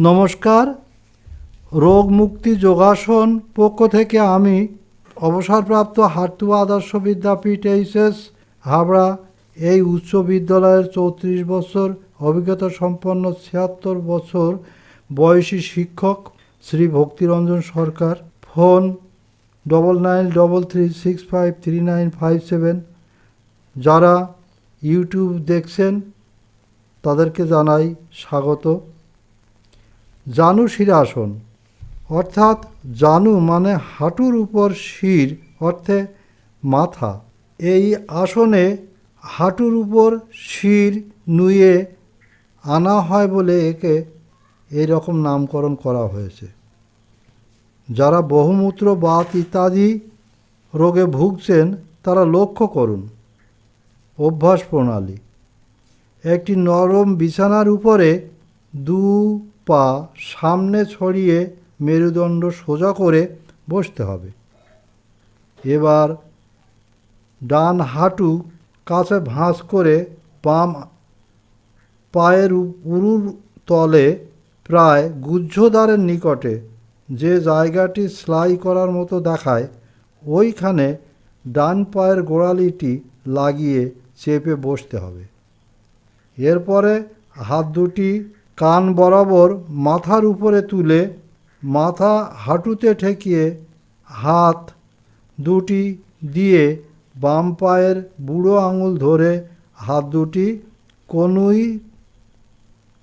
নমস্কার। রোগ মুক্তি যোগাসন পক্ষ থেকে আমি অবসরপ্রাপ্ত হাটুয়া আদর্শ বিদ্যাপীঠ এইচএস হাবড়া এই উচ্চ বিদ্যালয়ের 34 বছর অভিজ্ঞতা সম্পন্ন 76 বছর বয়সী শিক্ষক শ্রী ভক্তিরঞ্জন সরকার। ফোন 9933653957। যারা ইউটিউব দেখছেন তাদেরকে জানাই স্বাগত। জানু শিরাসন অর্থাৎ জানু মানে হাঁটুর উপর শির অর্থে মাথা। এই আসনে হাঁটুর উপর শির নুয়ে আনা হয় বলে একে এই রকম নামকরণ করা হয়েছে। যারা বহুমূত্র বাত ইত্যাদি রোগে ভুগছেন তারা লক্ষ্য করুন অভ্যাস প্রণালী। একটি নরম বিছানার উপরে দু পা সামনে ছড়িয়ে মেরুদণ্ড সোজা করে বসতে হবে। এবার ডান হাঁটু কাছে ভাঁজ করে বাম পায়ের উরুর তলে প্রায় গুহ্যদ্বারের নিকটে যে জায়গাটি সেলাই করার মতো দেখায় ওইখানে ডান পায়ের গোড়ালিটি লাগিয়ে চেপে বসতে হবে। এরপরে হাত দুটি কান বরাবর মাথার উপরে তুলে মাথা হাঁটুতে ঠেকিয়ে হাত দুটি দিয়ে বাম পায়ের বুড়ো আঙুল ধরে হাত দুটি কনুই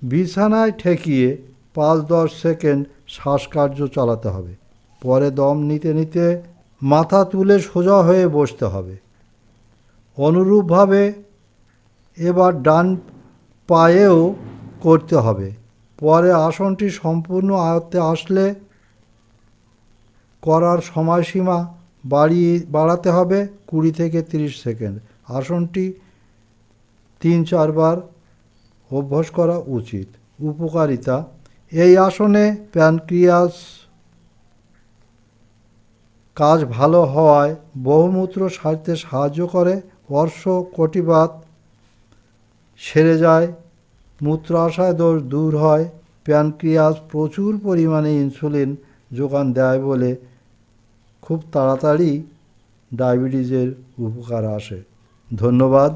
বিছানায় ঠেকিয়ে 5-10 সেকেন্ড শ্বাসকার্য চালাতে হবে। পরে দম নিতে নিতে মাথা তুলে সোজা হয়ে বসতে হবে। অনুরূপভাবে এবার ডান পায়েও করতে হবে। পরে আসনটি সম্পূর্ণ আয়ত্তে আসলে করার সময়সীমা বাড়াতে হবে 20 থেকে 30 সেকেন্ড। আসনটি 3-4 বার অভ্যাস করা উচিত। উপকারিতা: এই আসনে প্যানক্রিয়াস কাজ ভালো হওয়ায় বহুমূত্র সারতে সাহায্য করে, অর্শ কটিবাত সেরে যায়, মূত্রাশয় দোষ দূর হয়, প্যানক্রিয়াস প্রচুর পরিমাণে ইনসুলিন যোগান দেয় বলে খুব তাড়াতাড়ি ডায়াবেটিসের উপকার আসে। ধন্যবাদ।